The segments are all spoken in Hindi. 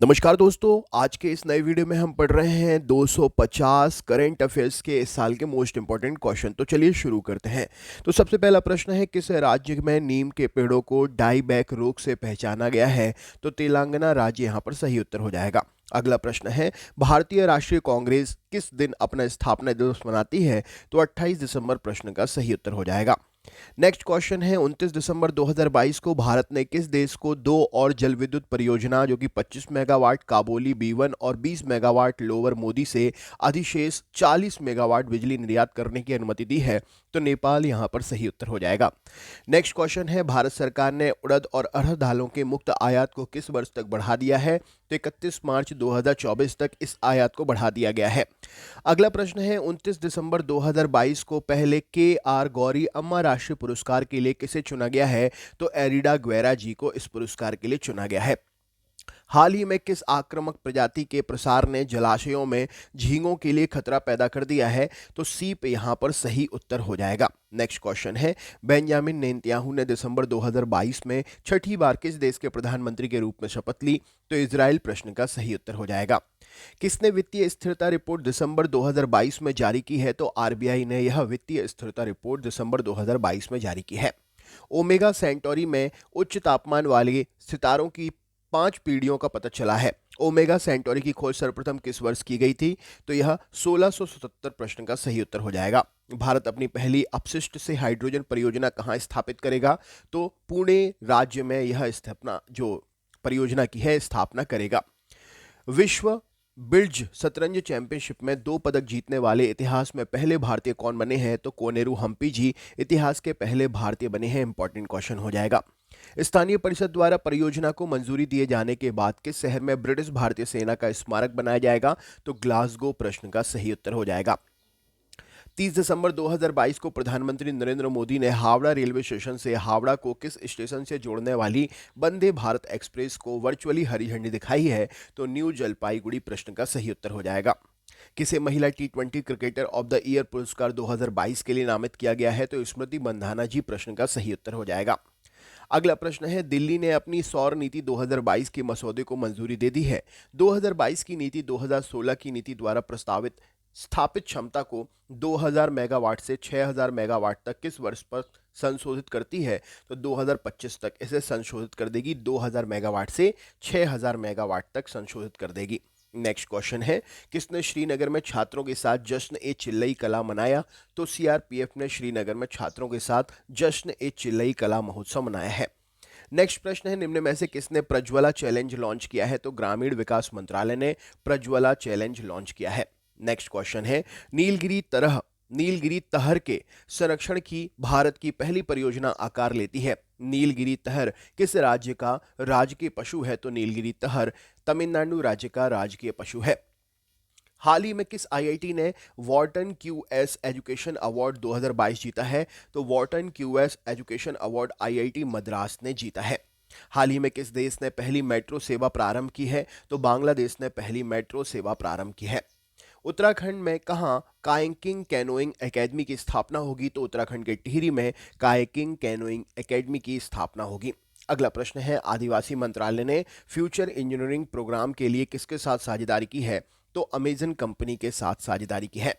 नमस्कार दोस्तों, आज के इस नए वीडियो में हम पढ़ रहे हैं 250 करंट अफेयर्स के इस साल के मोस्ट इंपॉर्टेंट क्वेश्चन। तो चलिए शुरू करते हैं। तो सबसे पहला प्रश्न है, किस राज्य में नीम के पेड़ों को डाई बैक रोग से पहचाना गया है? तो तेलंगाना राज्य यहाँ पर सही उत्तर हो जाएगा। अगला प्रश्न है, भारतीय राष्ट्रीय कांग्रेस किस दिन अपना स्थापना दिवस मनाती है? तो 28 दिसंबर प्रश्न का सही उत्तर हो जाएगा। नेक्स्ट क्वेश्चन है, 29 दिसंबर 2022 को भारत ने किस देश को दो और जल विद्युत परियोजना जो कि 25 मेगावाट काबोली B1 और 20 मेगावाट लोअर मोदी से अधिशेष 40 मेगावाट बिजली निर्यात करने की अनुमति दी है? तो नेपाल यहां पर सही उत्तर हो जाएगा। नेक्स्ट क्वेश्चन है, भारत सरकार ने उड़द और अरहर दालों के मुक्त आयात को किस वर्ष तक बढ़ा दिया है? तो 31 मार्च 2024 तक इस आयात को बढ़ा दिया गया है। अगला प्रश्न है, 29 दिसंबर 2022 को पहले KR गौरी अम्मा राष्ट्रीय पुरस्कार के लिए किसे चुना गया है? तो एरिडा ग्वेरा जी को इस पुरस्कार के लिए चुना गया है। हाल ही में किस आक्रामक प्रजाति के प्रसार ने जलाशयों में झींगों के लिए खतरा पैदा कर दिया है? तो सीप यहां पर सही उत्तर हो जाएगा। नेक्स्ट क्वेश्चन है, बेंजामिन नेतन्याहू ने दिसंबर 2022 में छठी बार किस देश के प्रधानमंत्री के रूप में शपथ ली? तो इजराइल प्रश्न का सही उत्तर हो जाएगा। किसने वित्तीय स्थिरता रिपोर्ट दिसंबर 2022 में जारी की है? तो आरबीआई ने यह वित्तीय स्थिरता रिपोर्ट दिसंबर 2022 में जारी की है। ओमेगा सेंटोरी में उच्च तापमान वाले सितारों की 5 पीढ़ियों का पता चला है। ओमेगा सेंटोरी की खोज सर्वप्रथम किस वर्ष की गई थी? तो यह 1677 प्रश्न का सही उत्तर हो जाएगा। भारत अपनी पहली अपशिष्ट से हाइड्रोजन परियोजना कहाँ स्थापित करेगा? तो पुणे राज्य में यह स्थापना जो परियोजना की है स्थापना करेगा। विश्व ब्रिड्ज शतरंज चैंपियनशिप में 2 पदक जीतने वाले इतिहास में पहले भारतीय कौन बने हैं? तो कोनेरू हम्पी जी इतिहास के पहले भारतीय बने हैं। इंपॉर्टेंट क्वेश्चन हो जाएगा। स्थानीय परिषद द्वारा परियोजना को मंजूरी दिए जाने के बाद किस शहर में ब्रिटिश भारतीय सेना का स्मारक बनाया जाएगा? तो ग्लासगो प्रश्न का सही उत्तर हो जाएगा। 30 दिसंबर 2022 को प्रधानमंत्री नरेंद्र मोदी ने हावड़ा रेलवे स्टेशन से हावड़ा को किस स्टेशन से जोड़ने वाली वंदे भारत एक्सप्रेस को वर्चुअली हरी झंडी दिखाई है? तो न्यू जलपाईगुड़ी प्रश्न का सही उत्तर हो जाएगा। किसे महिला T20 cricketer of the year पुरस्कार 2022 के लिए नामित किया गया है? तो स्मृति मंधाना जी प्रश्न का सही उत्तर हो जाएगा। अगला प्रश्न है, दिल्ली ने अपनी सौर नीति 2022 के मसौदे को मंजूरी दे दी है। 2022 की नीति 2016 की नीति द्वारा प्रस्तावित स्थापित क्षमता को 2000 मेगावाट से 6000 मेगावाट तक किस वर्ष पर संशोधित करती है? तो 2025 तक इसे संशोधित कर देगी। 2000 मेगावाट से 6000 मेगावाट तक संशोधित कर देगी। नेक्स्ट क्वेश्चन है, किसने श्रीनगर में छात्रों के साथ जश्न ए चिल्लई कला मनाया? तो सीआरपीएफ ने श्रीनगर में छात्रों के साथ जश्न ए चिल्लई कला महोत्सव मनाया है। नेक्स्ट प्रश्न है, निम्न में से किसने प्रज्वला चैलेंज लॉन्च किया है? तो ग्रामीण विकास मंत्रालय ने प्रज्वला चैलेंज लॉन्च किया है। नेक्स्ट क्वेश्चन है, नीलगिरी तहर के संरक्षण की भारत की पहली परियोजना आकार लेती है। नीलगिरी तहर किस राज्य का राजकीय पशु है? तो नीलगिरी तहर तमिलनाडु राज्य का राजकीय पशु है। हाल ही में किस आईआईटी ने वॉर्टन क्यूएस एजुकेशन अवार्ड 2022 जीता है? तो Wharton QS education award IIT Madras ने जीता है। हाल ही में किस देश ने पहली मेट्रो सेवा प्रारंभ की है? तो बांग्लादेश ने पहली मेट्रो सेवा प्रारंभ की है। उत्तराखंड में कहाँ कायाकिंग कैनोइंग एकेडमी की स्थापना होगी? तो उत्तराखंड के टिहरी में कायाकिंग कैनोइंग एकेडमी की स्थापना होगी। अगला प्रश्न है, आदिवासी मंत्रालय ने फ्यूचर इंजीनियरिंग प्रोग्राम के लिए किसके साथ साझेदारी की है? तो अमेजन कंपनी के साथ साझेदारी की है।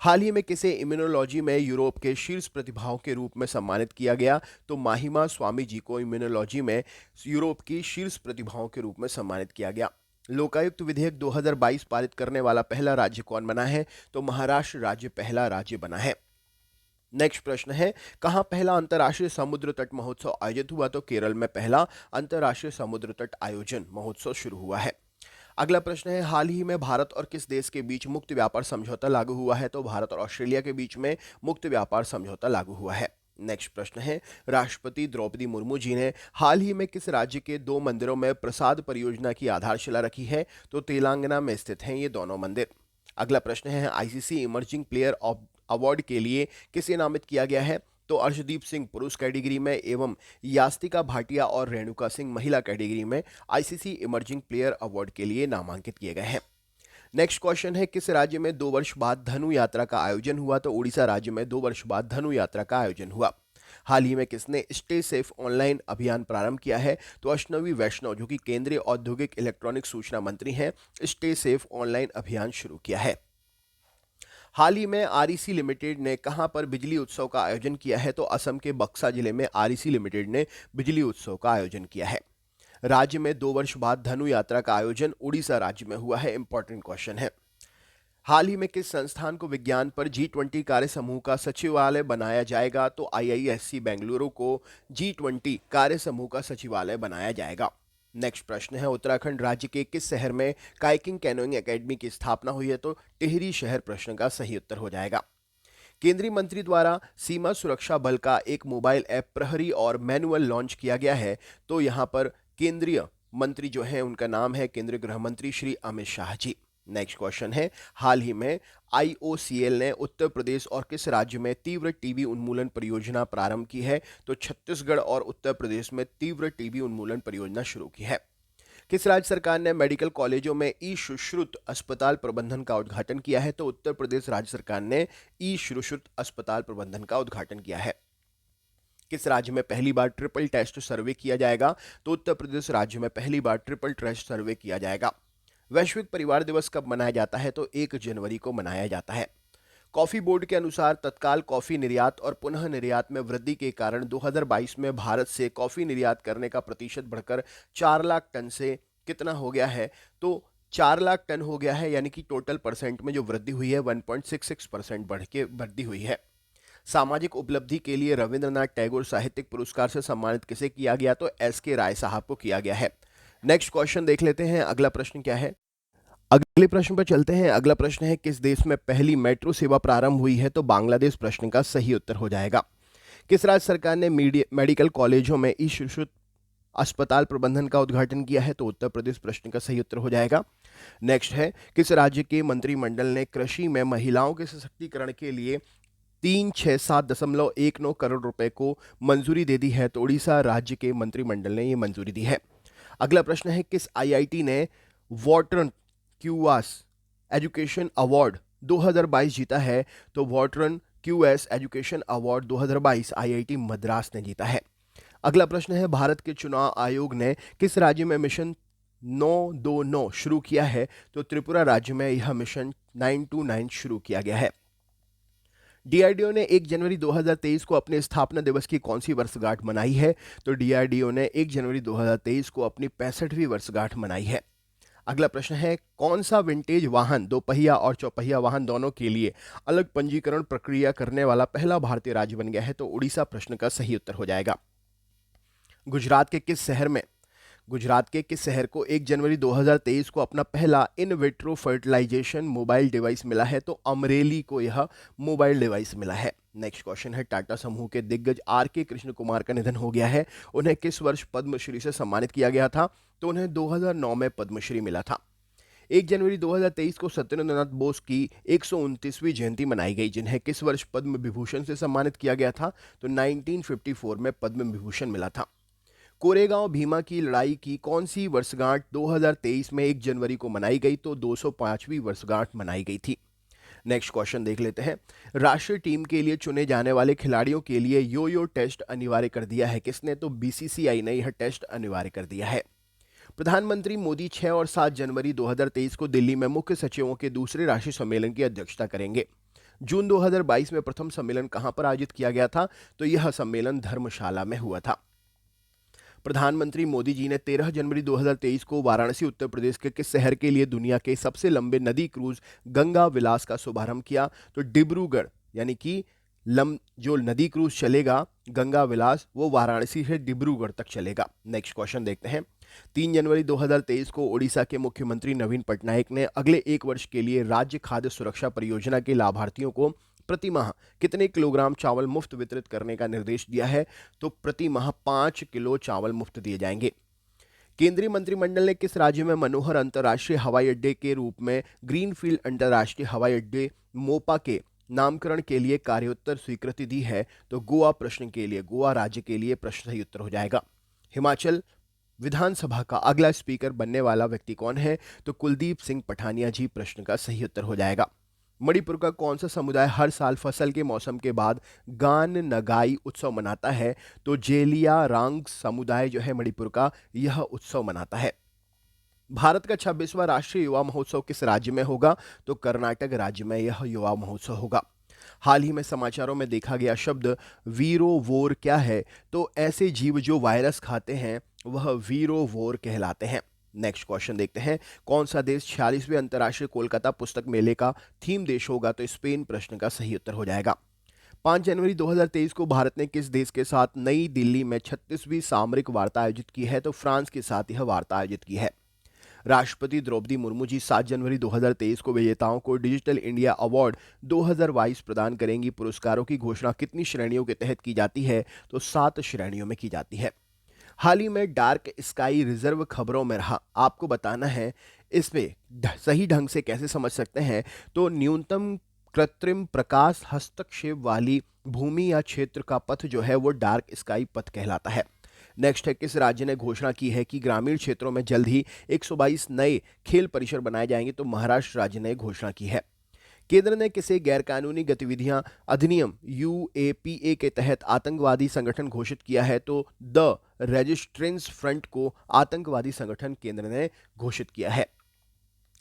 हाल ही में किसे इम्यूनोलॉजी में यूरोप के शीर्ष प्रतिभाओं के रूप में सम्मानित किया गया? तो माहिमा स्वामी जी को इम्यूनोलॉजी में यूरोप की शीर्ष प्रतिभाओं के रूप में सम्मानित किया गया। लोकायुक्त विधेयक 2022 पारित करने वाला पहला राज्य कौन बना है? तो महाराष्ट्र राज्य पहला राज्य बना है। नेक्स्ट प्रश्न है, कहाँ पहला अंतर्राष्ट्रीय समुद्र तट महोत्सव आयोजित हुआ? तो केरल में पहला अंतर्राष्ट्रीय समुद्र तट आयोजन महोत्सव शुरू हुआ है। अगला प्रश्न है, हाल ही में भारत और किस देश के बीच मुक्त व्यापार समझौता लागू हुआ है? तो भारत और ऑस्ट्रेलिया के बीच में मुक्त व्यापार समझौता लागू हुआ है। नेक्स्ट प्रश्न है, राष्ट्रपति द्रौपदी मुर्मू जी ने हाल ही में किस राज्य के 2 मंदिरों में प्रसाद परियोजना की आधारशिला रखी है? तो तेलंगाना में स्थित हैं ये दोनों मंदिर। अगला प्रश्न है, ICC emerging player of award के लिए किसे नामित किया गया है? तो अर्शदीप सिंह पुरुष कैटेगरी में एवं यास्तिका भाटिया और रेणुका सिंह महिला कैटेगरी में आईसीसी इमर्जिंग प्लेयर अवार्ड के लिए नामांकित किए गए हैं। नेक्स्ट क्वेश्चन है, किस राज्य में 2 वर्ष बाद धनु यात्रा का आयोजन हुआ? तो उड़ीसा राज्य में 2 वर्ष बाद धनु यात्रा का आयोजन हुआ। हाल ही में किसने स्टे सेफ ऑनलाइन अभियान प्रारंभ किया है? तो अश्विनी वैष्णव, जो कि केंद्रीय औद्योगिक इलेक्ट्रॉनिक सूचना मंत्री हैं, स्टे सेफ ऑनलाइन अभियान शुरू किया है। हाल ही में आरईसी लिमिटेड ने कहां पर बिजली उत्सव का आयोजन किया है? तो असम के बक्सा जिले में आरईसी लिमिटेड ने बिजली उत्सव का आयोजन किया है। राज्य में 2 वर्ष बाद धनु यात्रा का आयोजन उड़ीसा राज्य में हुआ है। इंपॉर्टेंट क्वेश्चन है। हाल ही में किस संस्थान को विज्ञान पर G20 कार्य समूह का सचिवालय बनाया जाएगा? तो आईआईएससी बेंगलुरु को G20 कार्य समूह का सचिवालय बनाया जाएगा। नेक्स्ट प्रश्न है, उत्तराखंड राज्य के किस शहर में काइकिंग कैनोइंग एकेडमी की स्थापना हुई है? तो टिहरी शहर प्रश्न का सही उत्तर हो जाएगा। केंद्रीय मंत्री द्वारा सीमा सुरक्षा बल का एक मोबाइल ऐप प्रहरी और मैनुअल लॉन्च किया गया है। तो यहां पर केंद्रीय मंत्री जो है उनका नाम है केंद्रीय गृह मंत्री श्री अमित शाह जी। नेक्स्ट क्वेश्चन है, हाल ही में आईओसीएल ने उत्तर प्रदेश और किस राज्य में तीव्र टीबी उन्मूलन परियोजना प्रारंभ की है? तो छत्तीसगढ़ और उत्तर प्रदेश में तीव्र टीबी उन्मूलन परियोजना शुरू की है। किस राज्य सरकार ने मेडिकल कॉलेजों में ई सुश्रुत अस्पताल प्रबंधन का उद्घाटन किया है? तो उत्तर प्रदेश राज्य सरकार ने ई सुश्रुत अस्पताल प्रबंधन का उद्घाटन किया है। किस राज्य में पहली बार ट्रिपल टेस्ट सर्वे किया जाएगा? तो उत्तर प्रदेश राज्य में पहली बार ट्रिपल टेस्ट सर्वे किया जाएगा। वैश्विक परिवार दिवस कब मनाया जाता है? तो 1 जनवरी को मनाया जाता है। कॉफी बोर्ड के अनुसार तत्काल कॉफी निर्यात और पुनः निर्यात में वृद्धि के कारण 2022 में भारत से कॉफी निर्यात करने का प्रतिशत बढ़कर 4 लाख टन से कितना हो गया है? तो 4 लाख टन हो गया है, यानी कि टोटल परसेंट में जो वृद्धि हुई है 1.66% बढ़ के वृद्धि हुई है। सामाजिक उपलब्धि के लिए रविंद्रनाथ टैगोर साहित्यिक पुरस्कार से सम्मानित किसे किया गया? तो एस.के. राय साहब को किया गया है। नेक्स्ट क्वेश्चन देख लेते हैं, अगला प्रश्न क्या है। अगले प्रश्न पर चलते हैं। अगला प्रश्न है, किस देश में पहली मेट्रो सेवा प्रारंभ हुई है? तो बांग्लादेश प्रश्न का सही उत्तर हो जाएगा। किस राज्य सरकार ने मेडिकल कॉलेजों में ई सुश्रुत अस्पताल प्रबंधन का उद्घाटन किया है? तो उत्तर प्रदेश प्रश्न का सही उत्तर हो जाएगा। नेक्स्ट है, किस राज्य के मंत्रिमंडल ने कृषि में महिलाओं के सशक्तिकरण के लिए 367.19 करोड़ रुपए को मंजूरी दे दी है? तो उड़ीसा राज्य के मंत्रिमंडल ने यह मंजूरी दी है। अगला प्रश्न है, किस आईआईटी ने वाटरन क्यूएस एजुकेशन अवार्ड 2022 जीता है? तो वाटरन QS education award 2022 IIT Madras ने जीता है। अगला प्रश्न है, भारत के चुनाव आयोग ने किस राज्य में मिशन 929 शुरू किया है? तो त्रिपुरा राज्य में यह मिशन 929 शुरू किया गया है। डीआरडीओ ने 1 जनवरी 2023 को अपने स्थापना दिवस की कौन सी वर्षगांठ मनाई है? तो डीआरडीओ ने 1 जनवरी 2023 को अपनी 65वीं वर्षगांठ मनाई है। अगला प्रश्न है, कौन सा विंटेज वाहन 2 पहिया और 4 पहिया वाहन दोनों के लिए अलग पंजीकरण प्रक्रिया करने वाला पहला भारतीय राज्य बन गया है? तो उड़ीसा प्रश्न का सही उत्तर हो जाएगा। गुजरात के किस शहर को 1 जनवरी 2023 को अपना पहला in vitro fertilization mobile device मिला है? तो अमरेली को यह मोबाइल डिवाइस मिला है। नेक्स्ट क्वेश्चन है, टाटा समूह के दिग्गज आर.के. कृष्ण कुमार का निधन हो गया है। उन्हें किस वर्ष पद्मश्री से सम्मानित किया गया था? तो उन्हें 2009 में पद्मश्री मिला था। 1 जनवरी 2023 को सत्येंद्रनाथ बोस की 129वीं जयंती मनाई गई, जिन्हें किस वर्ष पद्म विभूषण से सम्मानित किया गया था? तो 1954 में पद्म विभूषण मिला था। कोरेगांव भीमा की लड़ाई की कौन सी वर्षगांठ 2023 में 1 जनवरी को मनाई गई? तो 205वीं वर्षगांठ मनाई गई थी। नेक्स्ट क्वेश्चन देख लेते हैं, राष्ट्रीय टीम के लिए चुने जाने वाले खिलाड़ियों के लिए यो यो टेस्ट अनिवार्य कर दिया है किसने? तो बीसीसीआई ने यह टेस्ट अनिवार्य कर दिया है। प्रधानमंत्री मोदी 6 और 7 जनवरी 2023 को दिल्ली में मुख्य सचिवों के दूसरे राष्ट्रीय सम्मेलन की अध्यक्षता करेंगे। जून 2022 में प्रथम सम्मेलन कहां पर आयोजित किया गया था? तो यह सम्मेलन धर्मशाला में हुआ था। प्रधानमंत्री मोदी जी ने 13 जनवरी 2023 को वाराणसी उत्तर प्रदेश के किस शहर के लिए दुनिया के सबसे लंबे नदी क्रूज गंगा विलास का शुभारंभ किया? तो डिब्रूगढ़, यानी कि जो नदी क्रूज चलेगा गंगा विलास वो वाराणसी से डिब्रूगढ़ तक चलेगा। नेक्स्ट क्वेश्चन देखते हैं, 3 जनवरी 2023 को ओडिशा के मुख्यमंत्री नवीन पटनायक ने अगले 1 वर्ष के लिए राज्य खाद्य सुरक्षा परियोजना के लाभार्थियों को प्रति माह कितने किलोग्राम चावल मुफ्त वितरित करने का निर्देश दिया है? तो प्रति माह 5 किलो चावल मुफ्त दिए जाएंगे। केंद्रीय मंत्रिमंडल ने किस राज्य में मनोहर अंतर्राष्ट्रीय हवाई अड्डे के रूप में ग्रीनफील्ड अंतर्राष्ट्रीय हवाई अड्डे मोपा के नामकरण के लिए कार्योत्तर स्वीकृति दी है? तो गोवा प्रश्न के लिए, गोवा राज्य के लिए प्रश्न सही उत्तर हो जाएगा। हिमाचल विधानसभा का अगला स्पीकर बनने वाला व्यक्ति कौन है? तो कुलदीप सिंह पठानिया जी प्रश्न का सही उत्तर हो जाएगा। मणिपुर का कौन सा समुदाय हर साल फसल के मौसम के बाद गान नगाई उत्सव मनाता है? तो जेलिया रांग समुदाय जो है मणिपुर का, यह उत्सव मनाता है। भारत का 26वां राष्ट्रीय युवा महोत्सव किस राज्य में होगा? तो कर्नाटक राज्य में यह युवा महोत्सव होगा। हाल ही में समाचारों में देखा गया शब्द वीरोवोर क्या है? तो ऐसे जीव जो वायरस खाते हैं वह वीरोवोर कहलाते हैं। नेक्स्ट क्वेश्चन देखते हैं। कौन सा देश 46वें अंतर्राष्ट्रीय कोलकाता पुस्तक मेले का थीम देश होगा? तो स्पेन प्रश्न का सही उत्तर हो जाएगा। 5 जनवरी 2023 को भारत ने किस देश के साथ नई दिल्ली में 36वीं सामरिक वार्ता आयोजित की है? तो फ्रांस के साथ यह वार्ता आयोजित की है। राष्ट्रपति द्रौपदी मुर्मू जी 7 जनवरी 2023 को विजेताओं को डिजिटल इंडिया अवार्ड 2022 प्रदान करेंगी। पुरस्कारों की घोषणा कितनी श्रेणियों के तहत की जाती है? तो 7 श्रेणियों में की जाती है। हाल ही में डार्क स्काई रिजर्व खबरों में रहा, आपको बताना है इस पे सही ढंग से कैसे समझ सकते हैं। तो न्यूनतम कृत्रिम प्रकाश हस्तक्षेप वाली भूमि या क्षेत्र का पथ जो है वो डार्क स्काई पथ कहलाता है। नेक्स्ट है, किस राज्य ने घोषणा की है कि ग्रामीण क्षेत्रों में जल्द ही 122 नए खेल परिसर बनाए जाएंगे? तो महाराष्ट्र राज्य ने घोषणा की है। केंद्र ने किसे गैरकानूनी गतिविधियां अधिनियम यूएपीए के तहत आतंकवादी संगठन घोषित किया है? तो द रेजिस्ट्रेंस फ्रंट को आतंकवादी संगठन केंद्र ने घोषित किया है।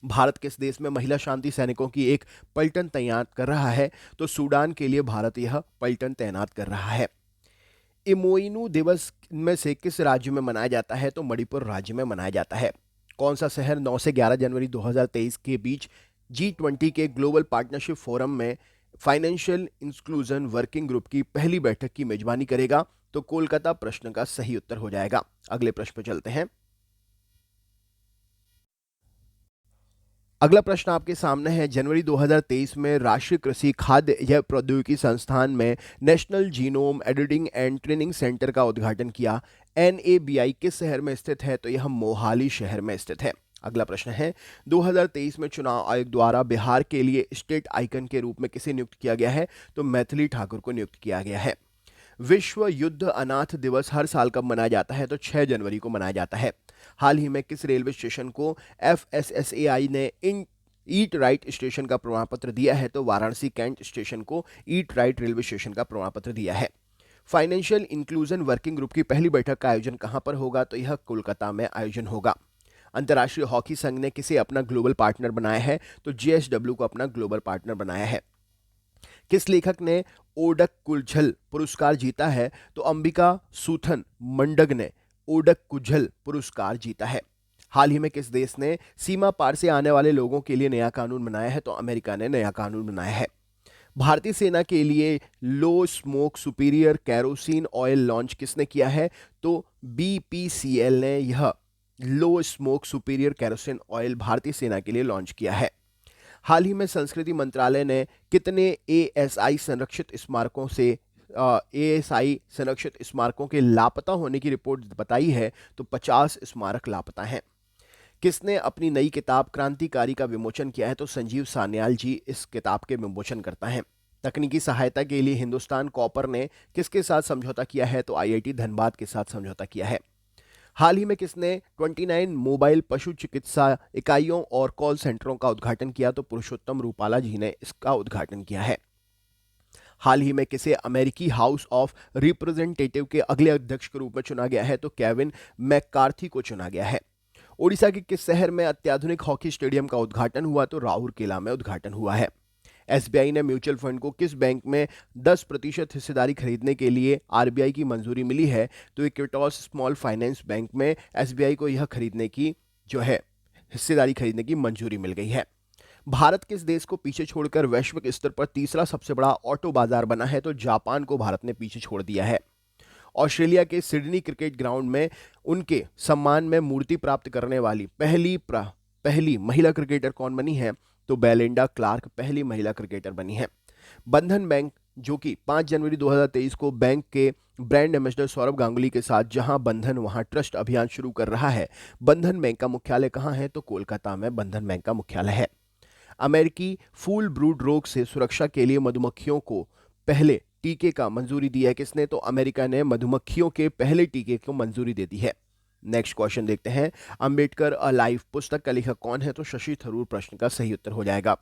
भारत किस देश में महिला शांति सैनिकों की एक पलटन तैनात कर रहा है? तो सूडान के लिए भारत यह पलटन तैनात कर रहा है। इमोइनू दिवस में से किस राज्य में मनाया जाता है? तो मणिपुर राज्य में मनाया जाता है। कौन सा शहर 9 से 11 जनवरी 2023 के बीच G20 के ग्लोबल पार्टनरशिप फोरम में फाइनेंशियल इंक्लूजन वर्किंग ग्रुप की पहली बैठक की मेजबानी करेगा? तो कोलकाता प्रश्न का सही उत्तर हो जाएगा। अगले प्रश्न पर चलते हैं। अगला प्रश्न आपके सामने है। जनवरी 2023 में राष्ट्रीय कृषि खाद्य एवं प्रौद्योगिकी संस्थान में national genome editing and training centre का उद्घाटन किया। NABI किस शहर में स्थित है? तो यह मोहाली शहर में स्थित है। अगला प्रश्न है, 2023 में चुनाव आयोग द्वारा बिहार के लिए स्टेट आइकन के रूप में किसे नियुक्त किया गया है? तो मैथिली ठाकुर को नियुक्त किया गया है। विश्व युद्ध अनाथ दिवस हर साल कब मनाया जाता है? तो 6 जनवरी को मनाया जाता है। हाल ही में किस रेलवे स्टेशन को FSSAI ने ईट राइट स्टेशन का प्रमाण पत्र दिया है? तो वाराणसी कैंट स्टेशन को ईट राइट रेलवे स्टेशन का प्रमाण पत्र दिया है। फाइनेंशियल इंक्लूजन वर्किंग ग्रुप की पहली बैठक का आयोजन कहां पर होगा? तो यह कोलकाता में आयोजन होगा। अंतर्राष्ट्रीय हॉकी संघ ने किसे अपना ग्लोबल पार्टनर बनाया है? तो JSW को अपना ग्लोबल पार्टनर बनाया है। किस लेखक ने ओडक कुझल पुरस्कार जीता है? तो अंबिका सूथन मंडग ने ओडक कुझल पुरस्कार जीता है। हाल ही में किस देश ने सीमा पार से आने वाले लोगों के लिए नया कानून बनाया है? तो अमेरिका ने नया कानून बनाया है। भारतीय सेना के लिए low smoke superior kerosene oil launch किसने किया है? तो BPCL ने यह low smoke superior kerosene oil भारतीय सेना के लिए लॉन्च किया है। हाल ही में संस्कृति मंत्रालय ने कितने ASI संरक्षित स्मारकों से ASI संरक्षित स्मारकों के लापता होने की रिपोर्ट बताई है? तो 50 स्मारक लापता हैं। किसने अपनी नई किताब क्रांतिकारी का विमोचन किया है? तो संजीव सान्याल जी इस किताब के विमोचन करता है। तकनीकी सहायता के लिए हिंदुस्तान कॉपर ने किसके साथ समझौता किया है? तो IIT धनबाद के साथ समझौता किया है। हाल ही में किसने 29 मोबाइल पशु चिकित्सा इकाइयों और कॉल सेंटरों का उद्घाटन किया? तो पुरुषोत्तम रूपाला जी ने इसका उद्घाटन किया है। हाल ही में किसे अमेरिकी हाउस ऑफ रिप्रेजेंटेटिव के अगले अध्यक्ष के रूप में चुना गया है? तो केविन मैककार्थी को चुना गया है। ओडिशा के किस शहर में अत्याधुनिक हॉकी स्टेडियम का उद्घाटन हुआ? तो राउरकेला में उद्घाटन हुआ है। SBI ने म्यूचुअल फंड को किस बैंक में 10% हिस्सेदारी खरीदने के लिए RBI की मंजूरी मिली है? तो इक्विटॉस स्मॉल फाइनेंस बैंक में SBI को यह खरीदने की जो है हिस्सेदारी खरीदने की मंजूरी मिल गई है। भारत किस देश को पीछे छोड़कर वैश्विक स्तर पर तीसरा सबसे बड़ा ऑटो बाजार बना है? तो जापान को भारत ने पीछे छोड़ दिया है। ऑस्ट्रेलिया के सिडनी क्रिकेट ग्राउंड में उनके सम्मान में मूर्ति प्राप्त करने वाली पहली महिला क्रिकेटर कौन बनी है? तो बेलिंडा क्लार्क पहली महिला क्रिकेटर बनी है। बंधन बैंक जो कि 5 जनवरी 2023 को बैंक के ब्रांड एम्बेसडर सौरभ गांगुली के साथ जहां बंधन वहां ट्रस्ट अभियान शुरू कर रहा है। बंधन बैंक का मुख्यालय कहां है? तो कोलकाता में बंधन बैंक का मुख्यालय है। अमेरिकी फूल ब्रूड रोग से सुरक्षा के लिए मधुमक्खियों को पहले टीके का मंजूरी दी है किसने? तो अमेरिका ने मधुमक्खियों के पहले टीके को मंजूरी दे दी है। नेक्स्ट क्वेश्चन देखते हैं। अंबेडकर अ लाइफ पुस्तक का लेखक कौन है? तो शशि थरूर प्रश्न का सही उत्तर हो जाएगा।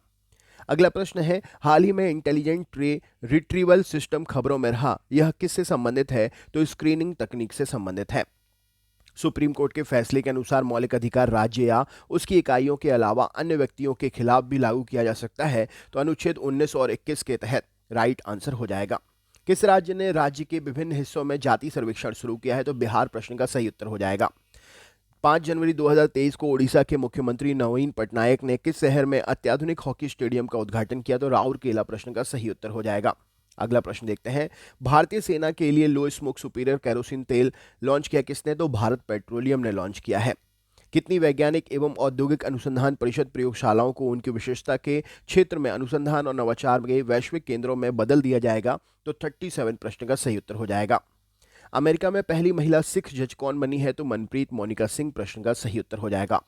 अगला प्रश्न है, हाल ही में इंटेलिजेंट ट्रे रिट्रीवल सिस्टम खबरों में रहा, यह किससे संबंधित है? तो स्क्रीनिंग तकनीक से संबंधित है। सुप्रीम कोर्ट के फैसले के अनुसार मौलिक अधिकार राज्य या उसकी इकाइयों के अलावा अन्य व्यक्तियों के खिलाफ भी लागू किया जा सकता है, तो अनुच्छेद 19 और 21 के तहत राइट आंसर हो जाएगा। किस राज्य ने राज्य के विभिन्न हिस्सों में जाति सर्वेक्षण शुरू किया है? तो बिहार प्रश्न का सही उत्तर हो जाएगा। 5 जनवरी 2023 को ओडिशा के मुख्यमंत्री नवीन पटनायक ने किस शहर में अत्याधुनिक हॉकी स्टेडियम का उद्घाटन किया? तो राउरकेला प्रश्न का सही उत्तर हो जाएगा। अगला प्रश्न देखते हैं, भारतीय सेना के लिए लो स्मोक सुपीरियर केरोसिन तेल लॉन्च किया किसने? तो भारत पेट्रोलियम ने लॉन्च किया है। कितनी वैज्ञानिक एवं औद्योगिक अनुसंधान परिषद प्रयोगशालाओं को उनकी विशेषता के क्षेत्र में अनुसंधान और नवाचार के वैश्विक केंद्रों में बदल दिया जाएगा? तो 37 प्रश्न का सही उत्तर हो जाएगा। अमेरिका में पहली महिला सिख जज कौन बनी है? तो मनप्रीत मोनिका सिंह प्रश्न का सही उत्तर हो जाएगा।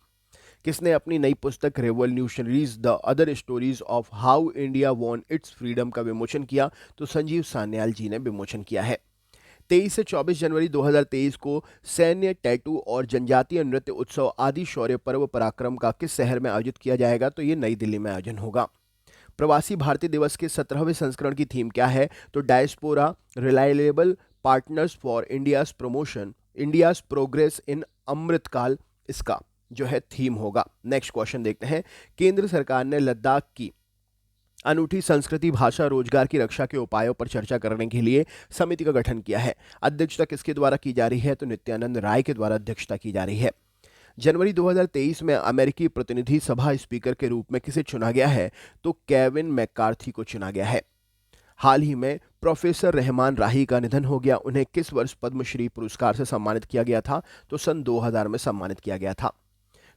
किसने अपनी नई पुस्तक revolutionaries the other stories of how India won it's freedom का विमोचन किया? तो संजीव सान्याल जी ने विमोचन किया है। 23 से 24 जनवरी 2023 को सैन्य, टैटू और जनजातीय नृत्य उत्सव आदि शौर्य पर्व पराक्रम का किस शहर में आयोजित किया जाएगा? तो ये नई दिल्ली में आयोजन होगा। प्रवासी भारतीय दिवस के 17वें संस्करण की थीम क्या है? तो diaspora reliable partners for India's promotion India's progress in Amritkaal, इसका जो है थीम होगा। नेक्स्ट क्वेश्चन देखते हैं, केंद्र सरकार ने लद्दाख की अनूठी संस्कृति, भाषा, रोजगार की रक्षा के उपायों पर चर्चा करने के लिए समिति का गठन किया है। अध्यक्षता किसके द्वारा की जा रही है? तो नित्यानंद राय के द्वारा अध्यक्षता की जा रही है। जनवरी 2023 में अमेरिकी प्रतिनिधि सभा स्पीकर के रूप में किसे चुना गया है? तो केविन मैकार्थी को चुना गया है। हाल ही में प्रोफेसर रहमान राही का निधन हो गया, उन्हें किस वर्ष पद्मश्री पुरस्कार से सम्मानित किया गया था? तो सन 2000 में सम्मानित किया गया था।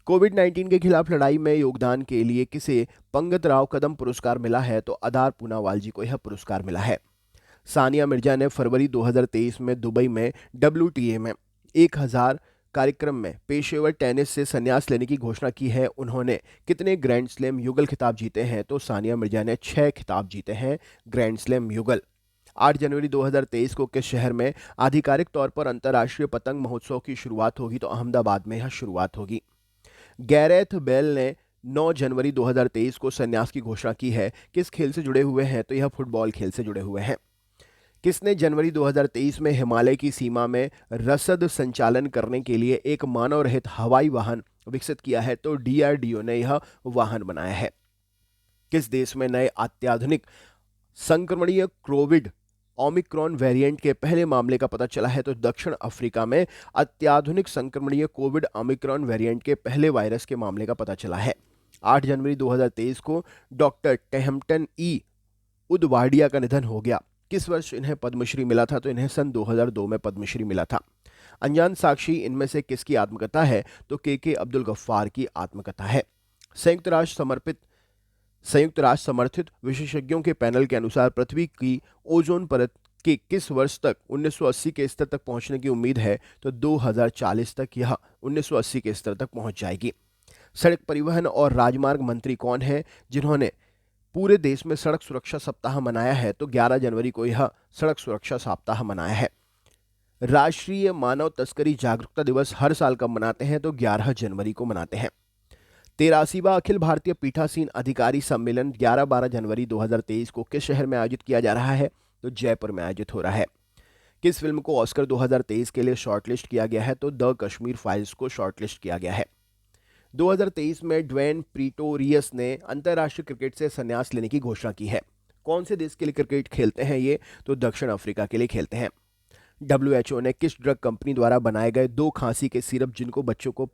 कोविड-19 के खिलाफ लड़ाई में योगदान के लिए किसे पंगत राव कदम पुरस्कार मिला है? तो अदार पूनावाल जी को यह पुरस्कार मिला है। सानिया मिर्जा ने फरवरी 2023 में दुबई में WTA में 1000 कार्यक्रम में पेशेवर टेनिस से संन्यास लेने की घोषणा की है। उन्होंने कितने ग्रैंड स्लैम युगल खिताब जीते हैं? तो सानिया मिर्जा ने 6 खिताब जीते हैं ग्रैंड स्लैम युगल। 8 जनवरी 2023 को किस शहर में आधिकारिक तौर पर अंतर्राष्ट्रीय पतंग महोत्सव की शुरुआत होगी? तो अहमदाबाद में यह शुरुआत होगी। गैरेथ बेल ने 9 जनवरी 2023 को संन्यास की घोषणा की है। किस खेल से जुड़े हुए हैं? तो यह फुटबॉल खेल से जुड़े हुए हैं। किसने जनवरी 2023 में हिमालय की सीमा में रसद संचालन करने के लिए एक मानव रहित हवाई वाहन विकसित किया है? तो DRDO ने यह वाहन बनाया है। किस देश में नए अत्याधुनिक संक्रमणीय कोविड ओमिक्रॉन वेरिएंट के पहले मामले का पता चला है? तो दक्षिण अफ्रीका में अत्याधुनिक संक्रमणीय कोविड ओमिक्रॉन वेरिएंट के पहले वायरस के मामले का पता चला है। 8 जनवरी 2023 को डॉक्टर टेहमटन ई उदवाडिया का निधन हो गया। किस वर्ष इन्हें पद्मश्री मिला था? तो इन्हें सन 2002 में पद्मश्री मिला था। अनजान साक्षी इनमें से किसकी आत्मकथा है? तो के अब्दुल गफ्फार की आत्मकथा है। संयुक्त राष्ट्र समर्थित विशेषज्ञों के पैनल के अनुसार पृथ्वी की ओजोन परत के किस वर्ष तक 1980 के स्तर तक पहुंचने की उम्मीद है? तो 2040 तक यह 1980 के स्तर तक पहुंच जाएगी। सड़क परिवहन और राजमार्ग मंत्री कौन है जिन्होंने पूरे देश में सड़क सुरक्षा सप्ताह मनाया है? तो 11 जनवरी को यह सड़क सुरक्षा सप्ताह मनाया है। राष्ट्रीय मानव तस्करी जागरूकता दिवस हर साल कब मनाते हैं? तो 11 जनवरी को मनाते हैं। 83वां अखिल भारतीय पीठासीन अधिकारी सम्मेलन 11-12 जनवरी 2023 को किस शहर में आयोजित किया जा रहा है? तो जयपुर में आयोजित हो रहा है। किस फिल्म को ऑस्कर 2023 के लिए शॉर्टलिस्ट किया गया है? तो द कश्मीर फाइल्स को शॉर्टलिस्ट किया गया है। 2023 में ड्वेन प्रीटोरियस ने अंतर्राष्ट्रीय क्रिकेट से संन्यास लेने की घोषणा की है। कौन से देश के लिए क्रिकेट खेलते हैं ये? तो दक्षिण अफ्रीका के लिए खेलते हैं। WHO ने किस ड्रग कंपनी द्वारा बनाए गए 2 खांसी के सिरप जिनको बच्चों को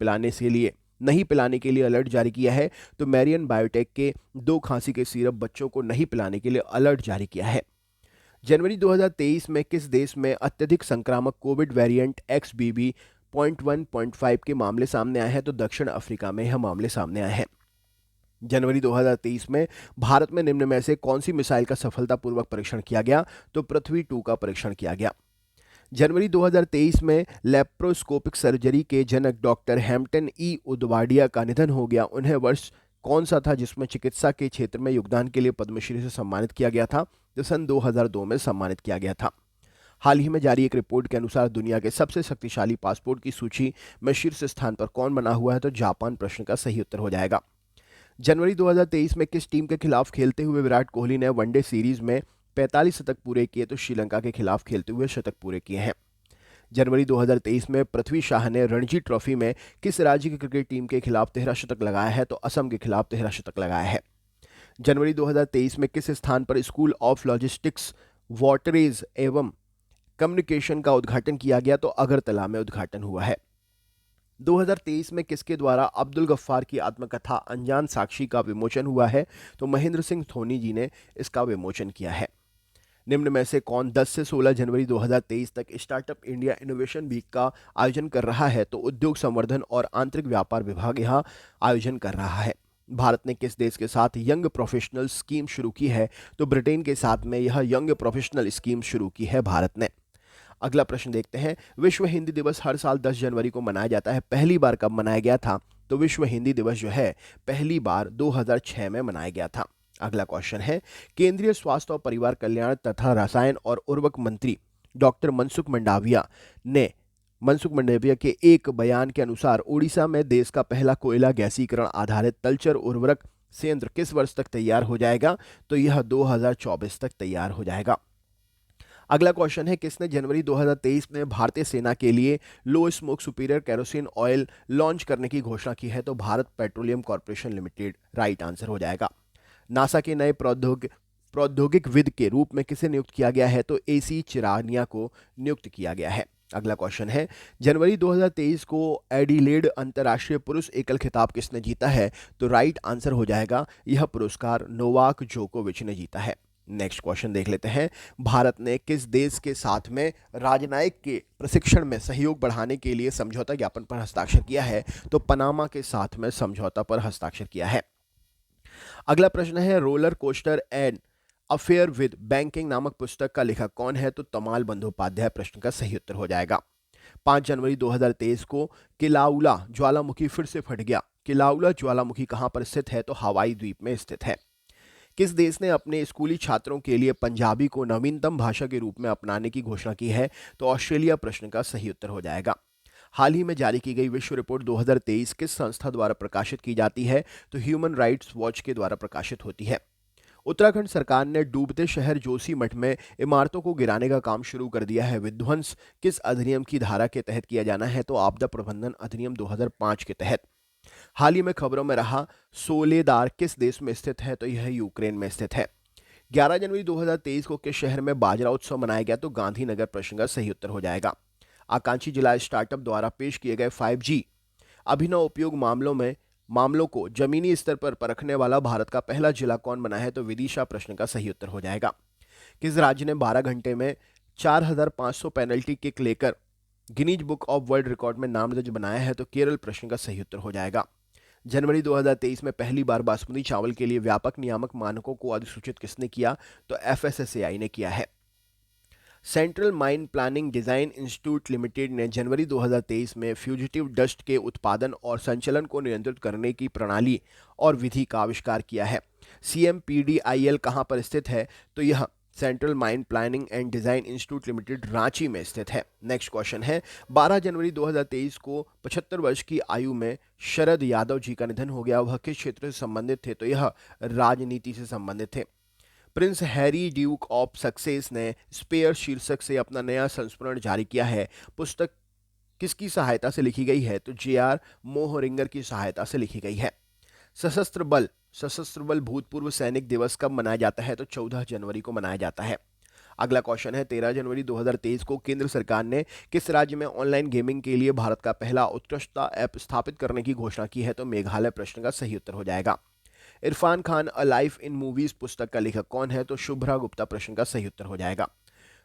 नहीं पिलाने के लिए अलर्ट जारी किया है? तो मैरियन बायोटेक के 2 खांसी के सिरप बच्चों को नहीं पिलाने के लिए अलर्ट जारी किया है। जनवरी 2023 में किस देश में अत्यधिक संक्रामक कोविड वेरिएंट XBB.1.5 के मामले सामने आए हैं? तो दक्षिण अफ्रीका में यह मामले सामने आए हैं। जनवरी 2023 में भारत में निम्न में से कौन सी मिसाइल का सफलतापूर्वक परीक्षण किया गया? तो पृथ्वी 2 का परीक्षण किया गया। जनवरी 2023 में लेप्रोस्कोपिक सर्जरी के जनक डॉक्टर हैम्पटन ई उदवाडिया का निधन हो गया। उन्हें वर्ष कौन सा था जिसमें चिकित्सा के क्षेत्र में योगदान के लिए पद्मश्री से सम्मानित किया गया था? तो सन 2002 में सम्मानित किया गया था। हाल ही में जारी एक रिपोर्ट के अनुसार दुनिया के सबसे शक्तिशाली पासपोर्ट की सूची में शीर्ष स्थान पर कौन बना हुआ है? तो जापान प्रश्न का सही उत्तर हो जाएगा। जनवरी 2023 में किस टीम के खिलाफ खेलते हुए विराट कोहली ने वनडे सीरीज में 45 शतक पूरे किए तो श्रीलंका के खिलाफ खेलते हुए शतक पूरे किए हैं। जनवरी 2023 में पृथ्वी शाह ने रणजी ट्रॉफी में किस राज्य की क्रिकेट टीम के खिलाफ 13 शतक लगाया है तो असम के खिलाफ 13 शतक लगाया है। जनवरी 2023 में किस स्थान पर स्कूल ऑफ लॉजिस्टिक्स, वाटरवेज एवं कम्युनिकेशन का उद्घाटन किया गया तो अगरतला में उद्घाटन हुआ है। 2023 में किसके द्वारा अब्दुल गफ्फार की आत्मकथा अनजान साक्षी का विमोचन हुआ है तो महेंद्र सिंह धोनी जी ने इसका विमोचन किया है। निम्न में से कौन 10 से 16 जनवरी 2023 तक स्टार्टअप इंडिया इनोवेशन वीक का आयोजन कर रहा है तो उद्योग संवर्धन और आंतरिक व्यापार विभाग यह आयोजन कर रहा है। भारत ने किस देश के साथ यंग प्रोफेशनल स्कीम शुरू की है तो ब्रिटेन के साथ में यह यंग प्रोफेशनल स्कीम शुरू की है भारत ने। अगला प्रश्न देखते हैं, विश्व हिंदी दिवस हर साल 10 जनवरी को मनाया जाता है, पहली बार कब मनाया गया था तो विश्व हिंदी दिवस जो है पहली बार 2006 में मनाया गया था। अगला क्वेश्चन है, केंद्रीय स्वास्थ्य और परिवार कल्याण तथा रसायन और उर्वरक मंत्री डॉक्टर मनसुख मंडाविया के एक बयान के अनुसार उड़ीसा में देश का पहला कोयला गैसीकरण आधारित तलचर उर्वरक संयंत्र किस वर्ष तक तैयार हो जाएगा तो यह 2024 तक तैयार हो जाएगा। अगला क्वेश्चन है, किसने जनवरी 2023 में भारतीय सेना के लिए low smoke superior kerosene oil launch करने की घोषणा की है तो Bharat petroleum corporation limited right answer हो जाएगा। नासा के नए प्रौद्योगिकविद के रूप में किसे नियुक्त किया गया है तो एसी चिरानिया को नियुक्त किया गया है। अगला क्वेश्चन है, जनवरी 2023 को एडिलेड अंतर्राष्ट्रीय पुरुष एकल खिताब किसने जीता है तो राइट आंसर हो जाएगा, यह पुरस्कार नोवाक जोकोविच ने जीता है। नेक्स्ट क्वेश्चन देख लेते हैं, भारत ने किस देश के साथ में राजनयिक के प्रशिक्षण में सहयोग बढ़ाने के लिए समझौता ज्ञापन पर हस्ताक्षर किया है तो पनामा के साथ में समझौता पर हस्ताक्षर किया है। अगला प्रश्न है, roller coaster and affair with banking नामक पुस्तक का लेखक कौन है तो तमाल बंदोपाध्याय प्रश्न का सही उत्तर हो जाएगा। 5 जनवरी 2023 को किलाउला ज्वालामुखी फिर से फट गया। किलाउला ज्वालामुखी कहां पर स्थित है तो हवाई द्वीप में स्थित है। किस देश ने अपने स्कूली छात्रों के लिए पंजाबी को नवीनतम भाषा के रूप में अपनाने की घोषणा की है तो ऑस्ट्रेलिया प्रश्न का सही उत्तर हो जाएगा। हाल ही में जारी की गई विश्व रिपोर्ट 2023 किस संस्था द्वारा प्रकाशित की जाती है तो ह्यूमन राइट्स वॉच के द्वारा प्रकाशित होती है। उत्तराखंड सरकार ने डूबते शहर जोशीमठ में इमारतों को गिराने का काम शुरू कर दिया है। विध्वंस किस अधिनियम की धारा के तहत किया जाना है तो आपदा प्रबंधन अधिनियम 2005 के तहत। हाल ही में खबरों में रहा सोलेदार किस देश में स्थित है तो यह यूक्रेन में स्थित है। 11 जनवरी 2023 को किस शहर में बाजरा उत्सव मनाया गया तो गांधीनगर प्रश्न का सही उत्तर हो जाएगा। आकांक्षी जिला स्टार्टअप द्वारा पेश किए गए 5G अभिनव उपयोग मामलों को जमीनी स्तर पर परखने वाला भारत का पहला जिला कौन बना है तो विदिशा प्रश्न का सही उत्तर हो जाएगा। किस राज्य ने 12 घंटे में 4500 पेनल्टी किक लेकर Guinness book of world record में नाम दर्ज बनाया है तो केरल प्रश्न का सही उत्तर हो जाएगा। जनवरी 2023 में पहली बार बासमती चावल के लिए व्यापक नियामक मानकों को अधिसूचित किसने किया तो FSSAI ने किया है। Central mine planning design institute limited ने जनवरी 2023 में फ्यूजिटिव डस्ट के उत्पादन और संचलन को नियंत्रित करने की प्रणाली और विधि का आविष्कार किया है। CMPDIL कहां पर स्थित है तो यह central mine planning and design institute limited Ranchi में स्थित है। नेक्स्ट क्वेश्चन है, 12 जनवरी 2023 को 75 वर्ष की आयु में शरद यादव जी का निधन हो गया। वह किस क्षेत्र से संबंधित थे तो यह राजनीति से संबंधित थे। Prince Harry Duke of success ने स्पेयर शीर्षक से अपना नया संस्करण जारी किया है। पुस्तक किसकी सहायता से लिखी गई है तो JR मोहरिंगर की सहायता से लिखी गई है। सशस्त्र बल भूतपूर्व सैनिक दिवस कब मनाया जाता है तो 14 जनवरी को मनाया जाता है। अगला क्वेश्चन है, 13 जनवरी 2023 को केंद्र सरकार ने किस राज्य में ऑनलाइन गेमिंग के लिए भारत का पहला उत्कृष्टता ऐप स्थापित करने की घोषणा की है तो मेघालय प्रश्न का सही उत्तर हो जाएगा। Irfan Khan a life in movies पुस्तक का लेखक कौन है तो शुभ्रा गुप्ता प्रश्न का सही उत्तर हो जाएगा।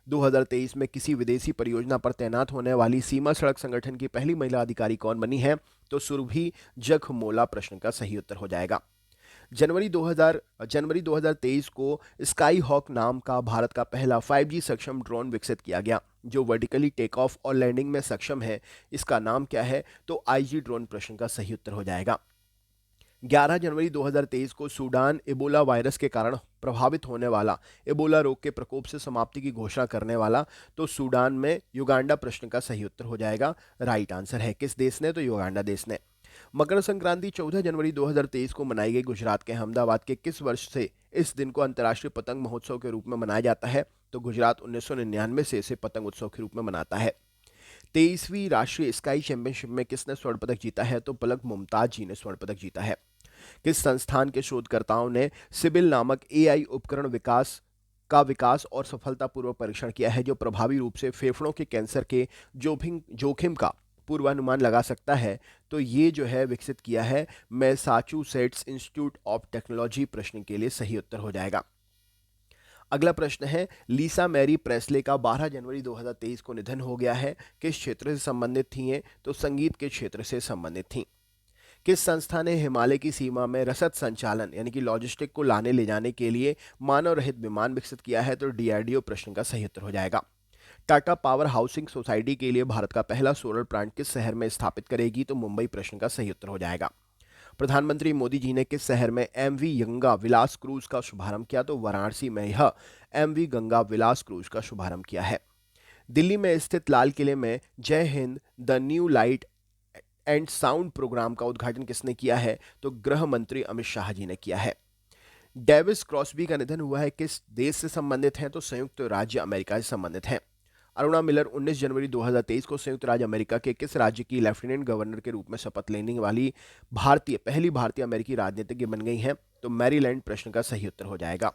2023 में किसी विदेशी परियोजना पर तैनात होने वाली सीमा सड़क संगठन की पहली महिला अधिकारी कौन बनी है तो सुरभि जखमोला प्रश्न का सही उत्तर हो जाएगा। जनवरी 2023 को स्काई हॉक नाम का भारत का पहला 5G सक्षम ड्रोन विकसित किया गया जो वर्टिकली टेक ऑफ और लैंडिंग में सक्षम है। इसका नाम क्या है तो IG ड्रोन प्रश्न का सही उत्तर हो जाएगा। 11 जनवरी 2023 को सूडान इबोला वायरस के कारण प्रभावित होने वाला इबोला रोग के प्रकोप से समाप्ति की घोषणा करने वाला तो सूडान में युगांडा प्रश्न का सही उत्तर हो जाएगा। राइट आंसर है किस देश ने तो युगांडा देश ने। मकर संक्रांति 14 जनवरी 2023 को मनाई गई। गुजरात के अहमदाबाद के किस वर्ष से इस दिन को अंतर्राष्ट्रीय पतंग महोत्सव के रूप में मनाया जाता है? तो गुजरात 1999 से इसे पतंग उत्सव के रूप में मनाता है। 23वीं राष्ट्रीय स्काई चैंपियनशिप में किसने स्वर्ण पदक जीता है? तो पलक मुमताज जी ने स्वर्ण पदक जीता है। किस संस्थान के शोधकर्ताओं ने सिबिल नामक एआई उपकरण विकास और सफलतापूर्वक परीक्षण किया है, जो प्रभावी रूप से फेफड़ों के कैंसर के जोखिम का पूर्वानुमान लगा सकता है? तो ये जो है विकसित किया है मैसाचुसेट्स इंस्टीट्यूट ऑफ टेक्नोलॉजी। प्रश्न के लिए सही उत्तर हो जाएगा। अगला प्रश्न है, लीसा मैरी प्रेस्ले का 12 जनवरी 2023 को निधन हो गया है। किस क्षेत्र से संबंधित थी ये? तो संगीत के क्षेत्र से संबंधित थी। किस संस्था ने हिमालय की सीमा में रसद संचालन यानी कि लॉजिस्टिक को लाने ले जाने के लिए मानव रहित विमान विकसित किया है? तो डीआरडीओ। प्रश्न का सही उत्तर हो जाएगा। टाटा पावर हाउसिंग सोसाइटी के लिए भारत का पहला सोलर प्लांट किस शहर में स्थापित करेगी? तो मुंबई। प्रश्न का सही उत्तर हो जाएगा। प्रधानमंत्री मोदी जी ने किस शहर में एमवी गंगा विलास क्रूज का शुभारंभ किया? तो वाराणसी में यह एमवी गंगा विलास क्रूज का शुभारंभ किया है। दिल्ली में स्थित लाल किले में Jai Hind the new light and sound programme का उद्घाटन किसने किया है? तो गृह मंत्री अमित शाह जी ने किया है। डेविस क्रॉस्बी का निधन हुआ है, किस देश से संबंधित है? तो संयुक्त राज्य अमेरिका से संबंधित है। अरुणा मिलर 19 जनवरी 2023 को संयुक्त राज्य अमेरिका के किस राज्य की लेफ्टिनेंट गवर्नर के रूप में शपथ लेने वाली पहली भारतीय अमेरिकी राजनीतिज्ञ बन गई हैं? तो मैरीलैंड। प्रश्न का सही उत्तर हो जाएगा।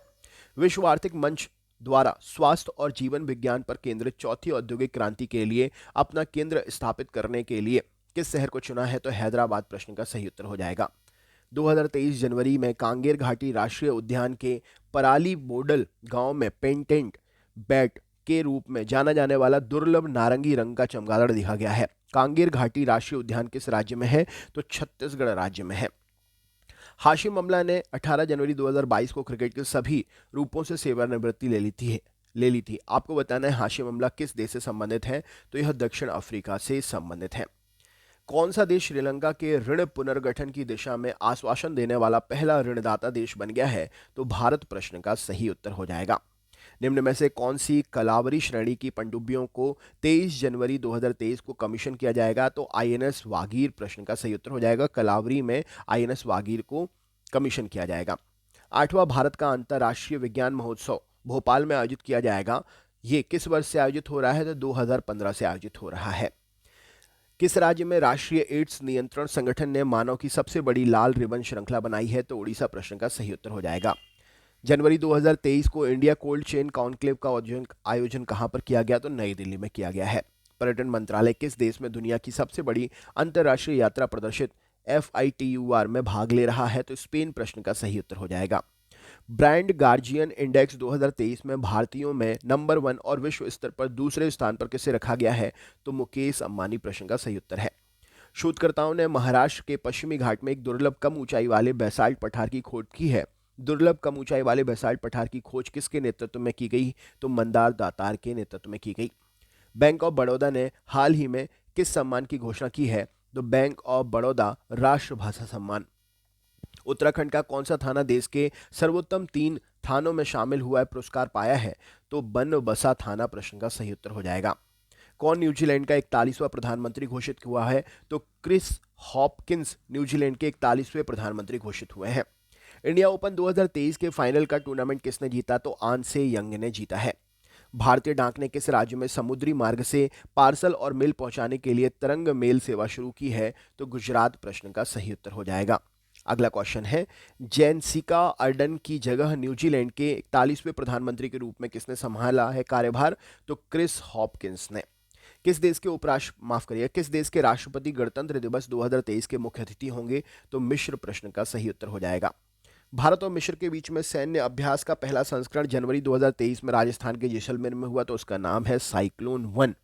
विश्व आर्थिक मंच द्वारा स्वास्थ्य और जीवन विज्ञान पर केंद्रित चौथी औद्योगिक क्रांति के लिए अपना केंद्र स्थापित करने के लिए किस शहर को चुना है? तो हैदराबाद। प्रश्न का सही उत्तर हो जाएगा। 2023 जनवरी में कांगेर घाटी राष्ट्रीय उद्यान के पराली बोडल गांव में पेंटेंट बैट के रूप में जाना जाने वाला दुर्लभ नारंगी रंग का चमगादड़ देखा गया है। कांगेर घाटी राष्ट्रीय उद्यान किस राज्य में है? तो छत्तीसगढ़ राज्य में है। हाशिम अमला ने 18 जनवरी 2022 को क्रिकेट के सभी रूपों से सेवानिवृत्ति ले ली थी। आपको बताना है हाशिम अमला किस देश से संबंधित है? तो यह दक्षिण अफ्रीका से संबंधित है। कौन सा देश श्रीलंका के ऋण पुनर्गठन की दिशा में आश्वासन देने वाला पहला ऋणदाता देश बन गया है? तो भारत। प्रश्न का सही उत्तर हो जाएगा। निम्न में से कौन सी कलावरी श्रेणी की पनडुब्बियों को 23 जनवरी 2023 को कमीशन किया जाएगा? तो आईएनएस वागीर। प्रश्न का सही उत्तर हो जाएगा। कलावरी में आईएनएस वागीर को कमीशन किया जाएगा। 8वां भारत का अंतर्राष्ट्रीय विज्ञान महोत्सव भोपाल में आयोजित किया जाएगा। ये किस वर्ष से आयोजित हो रहा है? तो 2015 से आयोजित हो रहा है। किस राज्य में राष्ट्रीय एड्स नियंत्रण संगठन ने मानव की सबसे बड़ी लाल रिबन श्रृंखला बनाई है? तो उड़ीसा। प्रश्न का सही उत्तर हो जाएगा। जनवरी 2023 को इंडिया कोल्ड चेन कॉन्क्लेव का आयोजन कहां पर किया गया? तो नई दिल्ली में किया गया है। पर्यटन मंत्रालय किस देश में दुनिया की सबसे बड़ी अंतर्राष्ट्रीय यात्रा प्रदर्शित FITUR में भाग ले रहा है? तो स्पेन। प्रश्न का सही उत्तर हो जाएगा। ब्रांड गार्जियन इंडेक्स 2023 में भारतीयों में नंबर 1 और विश्व स्तर पर दूसरे स्थान पर किसे रखा गया है? तो मुकेश अंबानी। प्रश्न का सही उत्तर है। शोधकर्ताओं ने महाराष्ट्र के पश्चिमी घाट में एक दुर्लभ कम ऊंचाई वाले बेसाल्ट पठार की खोज की है। दुर्लभ कम ऊंचाई वाले बेसाल्ट पठार की खोज किसके नेतृत्व में की गई? तो मंदार दातार के नेतृत्व में की गई। बैंक ऑफ बड़ौदा ने हाल ही में किस सम्मान की घोषणा की है? तो बैंक ऑफ बड़ौदा राष्ट्रभाषा सम्मान। उत्तराखंड का कौन सा थाना देश के सर्वोत्तम 3 थानों में शामिल हुआ है, पुरस्कार पाया है? तो बनबसा थाना। प्रश्न का सही उत्तर हो जाएगा। कौन न्यूजीलैंड का 41वां प्रधानमंत्री घोषित हुआ है? तो क्रिस हॉपकिंस न्यूजीलैंड के 41वें प्रधानमंत्री घोषित हुए हैं। इंडिया ओपन 2023 के फाइनल का टूर्नामेंट किसने जीता? तो आन से यंग ने जीता है। भारतीय डाक ने किस राज्य में समुद्री मार्ग से पार्सल और मेल पहुंचाने के लिए तरंग मेल सेवा शुरू की है? तो गुजरात। प्रश्न का सही उत्तर हो जाएगा। अगला क्वेश्चन है, जेसिका अर्डन की जगह न्यूजीलैंड के 41वें प्रधानमंत्री के रूप में किसने संभाला है कार्यभार? तो क्रिस हॉपकिंस ने। किस देश के राष्ट्रपति गणतंत्र दिवस 2023 के मुख्य अतिथि होंगे? तो मिस्र। प्रश्न का सही उत्तर हो जाएगा। भारत और मिस्र के बीच में सैन्य अभ्यास का पहला संस्करण जनवरी 2023 में राजस्थान के जैसलमेर में हुआ, तो उसका नाम है साइक्लोन 1।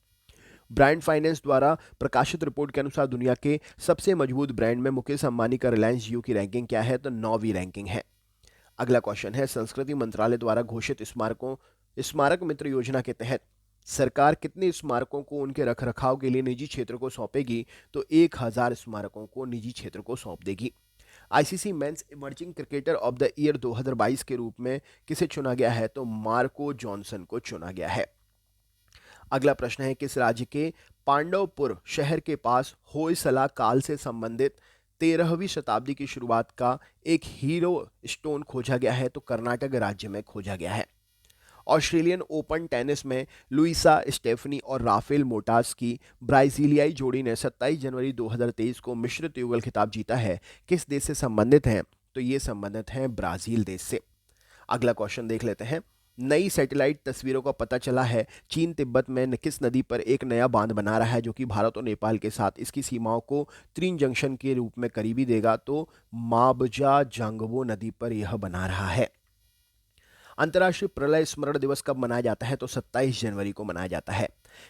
ब्रांड फाइनेंस द्वारा प्रकाशित रिपोर्ट के अनुसार दुनिया के सबसे मजबूत ब्रांड में मुकेश अंबानी का रिलायंस जियो की रैंकिंग क्या है? तो 9वीं रैंकिंग है। अगला क्वेश्चन है, संस्कृति मंत्रालय द्वारा घोषित स्मारक मित्र योजना के तहत सरकार कितने स्मारकों को उनके रखरखाव के लिए निजी क्षेत्र को सौंपेगी? तो 1000 स्मारकों को निजी क्षेत्र को सौंप देगी। ICC men's emerging cricketer of the year 2022 के रूप में किसे चुना गया है? तो मार्को जॉनसन को चुना गया है। अगला प्रश्न है, किस राज्य के पांडवपुर शहर के पास होयसला काल से संबंधित 13वीं शताब्दी की शुरुआत का एक हीरो स्टोन खोजा गया है तो कर्नाटक राज्य में खोजा गया है। ऑस्ट्रेलियन ओपन टेनिस में लुइसा स्टेफनी और राफेल मोटास की ब्राजीलियाई जोड़ी ने 27 जनवरी 2023 को मिश्रित युगल खिताब जीता है। किस देश से संबंधित हैं? तो ये संबंधित हैं ब्राजील देश से। अगला क्वेश्चन देख लेते हैं। नई सैटेलाइट तस्वीरों का पता चला है चीन तिब्बत में किस नदी पर एक नया बांध बना रहा है जो कि भारत और नेपाल के साथ इसकी सीमाओं को त्रिन जंक्शन के रूप में करीबी देगा। तो माबजा जांगबो नदी पर यह बना रहा है। अंतर्राष्ट्रीय प्रलय स्मरण दिवस कब मनाया जाता है? तो 27 जनवरी को मनाया जाता है।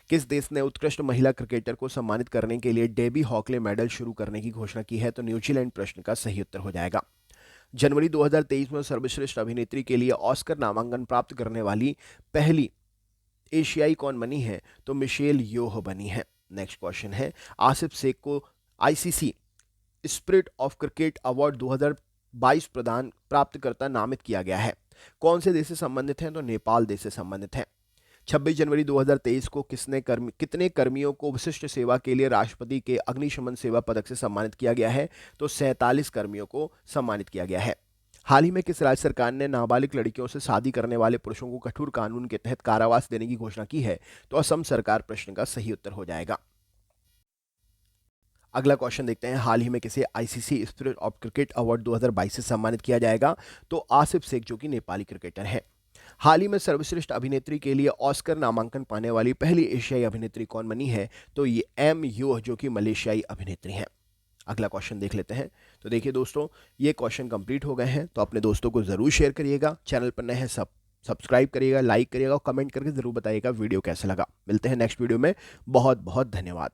किस देश ने उत्कृष्ट महिला क्रिकेटर को सम्मानित करने के लिए डेबी हॉकले मेडल शुरू करने की घोषणा की है? तो न्यूजीलैंड प्रश्न का सही उत्तर हो जाएगा। जनवरी 2023 में सर्वश्रेष्ठ अभिनेत्री के लिए ऑस्कर नामांकन प्राप्त करने वाली पहली एशियाई कौन बनी है? तो मिशेल योह बनी है। नेक्स्ट क्वेश्चन है, आसिफ शेख को ICC spirit of cricket award 2022 प्रदान प्राप्तकर्ता नामित किया गया है। कौन से देश से संबंधित हैं? तो नेपाल देश से संबंधित हैं। 26 जनवरी 2023 को कितने कर्मियों को विशिष्ट सेवा के लिए राष्ट्रपति के अग्निशमन सेवा पदक से सम्मानित किया गया है? तो 47 कर्मियों को सम्मानित किया गया है। हाल ही में किस राज्य सरकार ने नाबालिग लड़कियों से शादी करने वाले पुरुषों को कठोर कानून के तहत कारावास देने की घोषणा की है? तो असम सरकार प्रश्न का सही उत्तर हो जाएगा। अगला क्वेश्चन देखते हैं, हाल ही में किसे ICC spirit of cricket award 2022 से सम्मानित किया जाएगा? तो आसिफ शेख जो कि नेपाली क्रिकेटर है। हाल ही में सर्वश्रेष्ठ अभिनेत्री के लिए ऑस्कर नामांकन पाने वाली पहली एशियाई अभिनेत्री कौन बनी है? तो ये एम यूह जो कि मलेशियाई अभिनेत्री हैं। अगला क्वेश्चन देख लेते हैं। तो देखिए दोस्तों, ये क्वेश्चन कंप्लीट हो गए हैं, तो अपने दोस्तों को जरूर शेयर करिएगा। चैनल पर नए हैं सब्सक्राइब करिएगा, लाइक करिएगा और कमेंट करके जरूर बताइएगा वीडियो कैसा लगा। मिलते हैं नेक्स्ट वीडियो में। बहुत बहुत धन्यवाद।